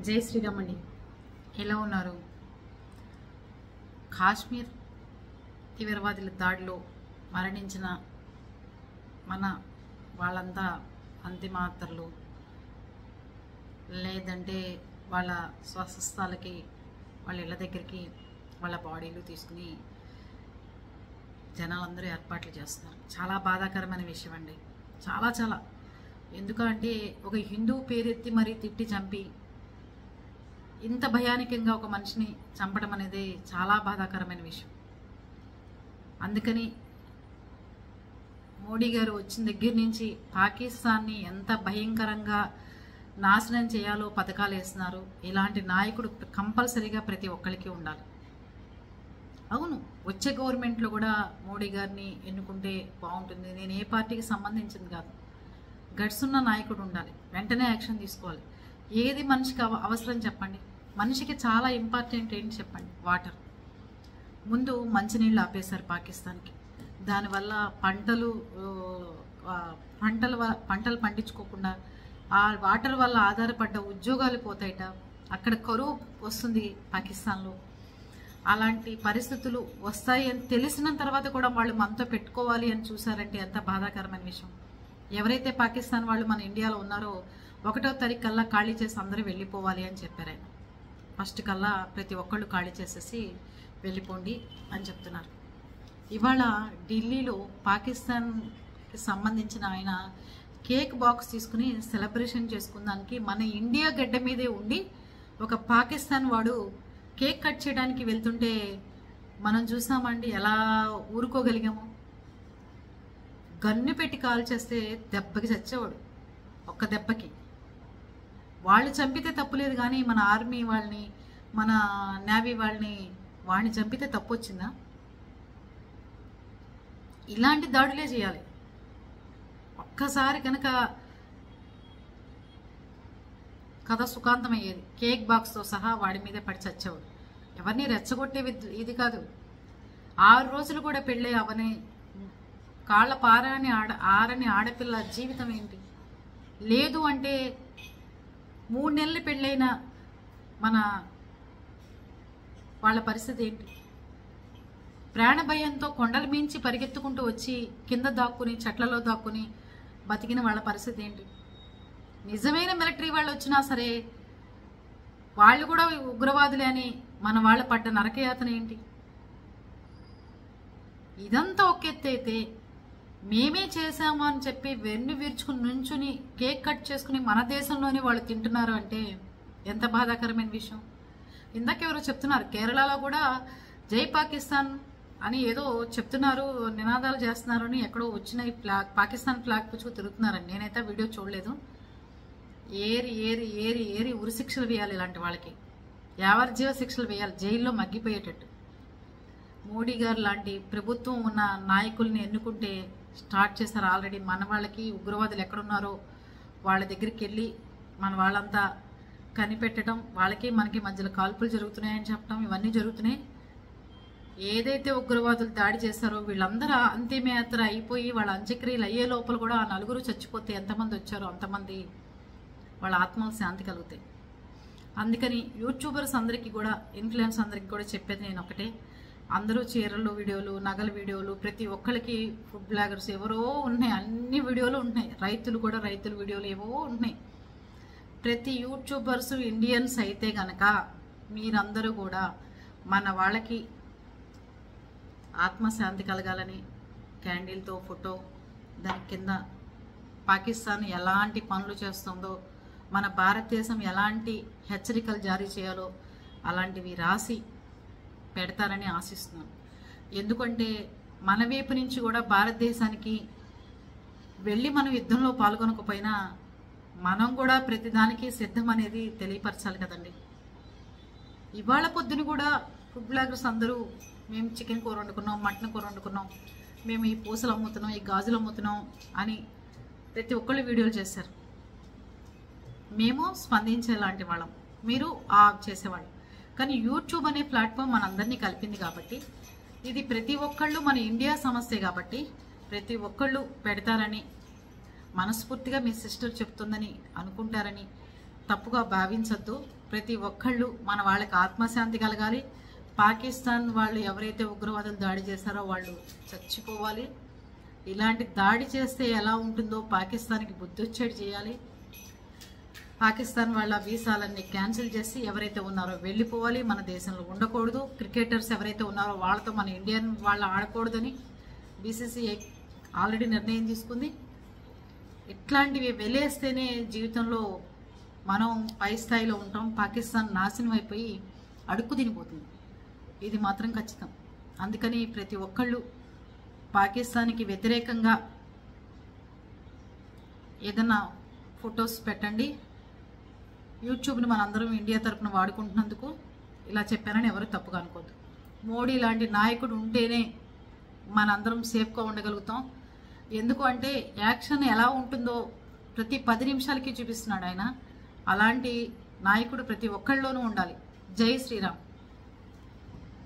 జై శ్రీరామ్ అండి. ఎలా ఉన్నారు? కాశ్మీర్ తీవ్రవాదుల దాడిలో మరణించిన మన వాళ్ళంతా అంతిమాత్రలు లేదంటే వాళ్ళ స్వస్థలాలకి వాళ్ళ ఇళ్ళ దగ్గరికి వాళ్ళ బాడీలు తీసుకుని జనాలందరూ ఏర్పాట్లు చేస్తున్నారు. చాలా బాధాకరమైన విషయం అండి. చాలా ఎందుకంటే ఒక హిందూ పేరెత్తి మరీ తిట్టి చంపి ఇంత భయానకంగా ఒక మనిషిని చంపడం అనేది చాలా బాధాకరమైన విషయం. అందుకని మోడీ గారు వచ్చిన దగ్గర నుంచి పాకిస్తాన్ని ఎంత భయంకరంగా నాశనం చేయాలో పథకాలు వేస్తున్నారు. ఇలాంటి నాయకుడు కంపల్సరీగా ప్రతి ఒక్కరికి ఉండాలి. అవును, వచ్చే గవర్నమెంట్లో కూడా మోడీ గారిని ఎన్నుకుంటే బాగుంటుంది. నేను ఏ పార్టీకి సంబంధించింది కాదు. గట్స్ ఉన్న నాయకుడు ఉండాలి. వెంటనే యాక్షన్ తీసుకోవాలి. ఏది మనిషికి అవసరం చెప్పండి. మనిషికి చాలా ఇంపార్టెంట్ ఏంటి చెప్పండి? వాటర్. ముందు మంచినీళ్ళు ఆపేశారు పాకిస్తాన్కి. దానివల్ల పంటలు పండించుకోకుండా ఆ వాటర్ వల్ల ఆధారపడ్డ ఉద్యోగాలు పోతాయట. అక్కడ కరువు వస్తుంది పాకిస్తాన్లో. అలాంటి పరిస్థితులు వస్తాయి అని తెలిసిన తర్వాత కూడా వాళ్ళు మనతో పెట్టుకోవాలి అని చూసారంటే ఎంత బాధాకరమైన విషయం. ఎవరైతే పాకిస్తాన్ వాళ్ళు మన ఇండియాలో ఉన్నారో 1వ తారీఖు కల్లా ఖాళీ చేసి అందరూ వెళ్ళిపోవాలి అని చెప్పారు ఆయన. ఫస్ట్ కల్లా ప్రతి ఒక్కళ్ళు ఖాళీ చేసేసి వెళ్ళిపోండి అని చెప్తున్నారు. ఇవాళ ఢిల్లీలో పాకిస్తాన్కి సంబంధించిన ఆయన కేక్ బాక్స్ తీసుకుని సెలబ్రేషన్ చేసుకున్నానికి మన ఇండియా గడ్డ మీదే ఉండి ఒక పాకిస్తాన్ వాడు కేక్ కట్ చేయడానికి వెళ్తుంటే మనం చూసామండి, ఎలా ఊరుకోగలిగాము. గన్ను పెట్టి కాల్ చేస్తే దెబ్బకి చచ్చేవాడు. ఒక్క దెబ్బకి. వాళ్ళు చంపితే తప్పు లేదు, కానీ మన ఆర్మీ వాళ్ళని మన నేవీ వాడిని చంపితే తప్పు వచ్చిందా? ఇలాంటి దాడులే చేయాలి. ఒక్కసారి కనుక కథ సుఖాంతమయ్యేది. కేక్ బాక్స్తో సహా వాడి మీదే పడి చచ్చేవాడు. ఎవరిని రెచ్చగొట్టే ఇది కాదు. 6 రోజులు కూడా పెళ్ళే అవని కాళ్ళ ఆరని ఆడపిల్ల జీవితం ఏంటి? లేదు అంటే 3 నెలలు పెళ్ళైన మన వాళ్ళ పరిస్థితి ఏంటి? ప్రాణ భయంతో కొండల మించి పరిగెత్తుకుంటూ వచ్చి కింద దాక్కుని చెట్లలో దాక్కుని బతికిన వాళ్ళ పరిస్థితి ఏంటి? నిజమైన మిలిటరీ వాళ్ళు వచ్చినా సరే వాళ్ళు కూడా ఉగ్రవాదులే అని మన వాళ్ళు పడ్డ నరకయాతన ఏంటి? ఇదంతా ఒక ఎత్తు అయితే మేమే చేసాము అని చెప్పి వెన్ను విరుచుకుని నుంచుని కేక్ కట్ చేసుకుని మన దేశంలోనే వాళ్ళు తింటున్నారు అంటే ఎంత బాధాకరమైన విషయం. ఇందాకెవరో చెప్తున్నారు కేరళలో కూడా జై పాకిస్తాన్ అని ఏదో చెప్తున్నారు, నినాదాలు చేస్తున్నారు అని ఎక్కడో వచ్చిన పాకిస్తాన్ ఫ్లాగ్ పుచ్చుకు తిరుగుతున్నారని. నేనైతే వీడియో చూడలేదు. ఏరి ఉరి శిక్షలు వేయాలి ఇలాంటి వాళ్ళకి. యావజ్జీవ శిక్షలు వేయాలి, జైల్లో మగ్గిపోయేటట్టు. మోడీ గారు లాంటి ప్రభుత్వం ఉన్న నాయకుల్ని ఎన్నుకుంటే స్టార్ట్ చేశారు ఆల్రెడీ. మన వాళ్ళకి ఉగ్రవాదులు ఎక్కడున్నారో వాళ్ళ దగ్గరికి వెళ్ళి మన వాళ్ళంతా కనిపెట్టడం, వాళ్ళకి మనకి మధ్యలో కాల్పులు జరుగుతున్నాయని చెప్పడం, ఇవన్నీ జరుగుతున్నాయి. ఏదైతే ఉగ్రవాదులు దాడి చేశారో వీళ్ళందరూ అంతిమయాత్ర అయిపోయి వాళ్ళ అంత్యక్రియలు అయ్యే లోపల కూడా ఆ 4 చచ్చిపోతే ఎంతమంది వచ్చారో అంతమంది వాళ్ళ ఆత్మలకు శాంతి కలుగుతాయి. అందుకని యూట్యూబర్స్ అందరికీ కూడా, ఇన్ఫ్లుయెన్స్ అందరికీ కూడా చెప్పేది నేను ఒకటే, అందరూ చీరలు వీడియోలు, నగల వీడియోలు, ప్రతి ఒక్కరికి ఫుడ్ బ్లాగర్స్ ఎవరో ఉన్నాయి, అన్ని వీడియోలు ఉంటున్నాయి. రైతులు కూడా రైతుల వీడియోలు ఏవో ఉంటున్నాయి. ప్రతి యూట్యూబర్స్ ఇండియన్స్ అయితే గనక మీరందరూ కూడా మన వాళ్ళకి ఆత్మశాంతి కలగాలని క్యాండిల్తో ఫోటో, దాని కింద పాకిస్తాన్ ఎలాంటి పనులు చేస్తుందో, మన భారతదేశం ఎలాంటి హెచ్చరికలు జారీ చేయాలో అలాంటివి రాసి పెడతారని ఆశిస్తున్నాను. ఎందుకంటే మన వైపు నుంచి కూడా భారతదేశానికి వెళ్ళి మనం యుద్ధంలో పాల్గొనకపోయినా మనం కూడా ప్రతిదానికి సిద్ధం అనేది తెలియపరచాలి కదండి. ఇవాళ పొద్దున కూడా ఫుడ్ బ్లాగర్స్ అందరూ మేము చికెన్ కూర వండుకున్నాం, మటన్ కూర వండుకున్నాం, మేము ఈ పూసలు అమ్ముతున్నాం, ఈ గాజులు అమ్ముతున్నాం అని ప్రతి ఒక్కళ్ళు వీడియోలు చేశారు. మేము స్పందించేలాంటి వాళ్ళం, మీరు చేసేవాళ్ళు. కానీ యూట్యూబ్ అనే ప్లాట్ఫామ్ మనందరినీ కలిపింది కాబట్టి, ఇది ప్రతి ఒక్కళ్ళు మన ఇండియా సమస్య కాబట్టి ప్రతి ఒక్కళ్ళు పెడతారని మనస్ఫూర్తిగా మీ సిస్టర్ చెప్తుందని అనుకుంటారని తప్పుగా భావించొద్దు. ప్రతి ఒక్కళ్ళు మన వాళ్ళకి ఆత్మశాంతి కలగాలి. పాకిస్తాన్ వాళ్ళు ఎవరైతే ఉగ్రవాదులు దాడి చేశారో వాళ్ళు చచ్చిపోవాలి. ఇలాంటి దాడి చేస్తే ఎలా ఉంటుందో పాకిస్తాన్కి బుద్ధొచ్చేటి చేయాలి. పాకిస్తాన్ వాళ్ళ వీసాలన్నీ క్యాన్సిల్ చేసి ఎవరైతే ఉన్నారో వెళ్ళిపోవాలి. మన దేశంలో ఉండకూడదు. క్రికెటర్స్ ఎవరైతే ఉన్నారో వాళ్ళతో మన ఇండియన్ వాళ్ళు ఆడకూడదని బీసీసీఐ ఆల్రెడీ నిర్ణయం తీసుకుంది. ఇట్లాంటివి వెలేస్తేనే జీవితంలో మనం పై స్థాయిలో ఉంటాం. పాకిస్తాన్ నాశనం అయిపోయి అడుక్కు తినిపోతుంది. ఇది మాత్రం ఖచ్చితం. అందుకని ప్రతి ఒక్కళ్ళు పాకిస్తాన్కి వ్యతిరేకంగా ఏదన్నా ఫొటోస్ పెట్టండి. యూట్యూబ్ని మనందరం ఇండియా తరపున వాడుకుంటున్నందుకు ఇలా చెప్పానని ఎవరు తప్పుగా అనుకోవద్దు. మోడీ లాంటి నాయకుడు ఉంటేనే మనందరం సేఫ్గా ఉండగలుగుతాం. ఎందుకు అంటే యాక్షన్ ఎలా ఉంటుందో ప్రతి 10 నిమిషాలకి చూపిస్తున్నాడు ఆయన. అలాంటి నాయకుడు ప్రతి ఒక్కళ్ళలోనూ ఉండాలి. జై శ్రీరామ్.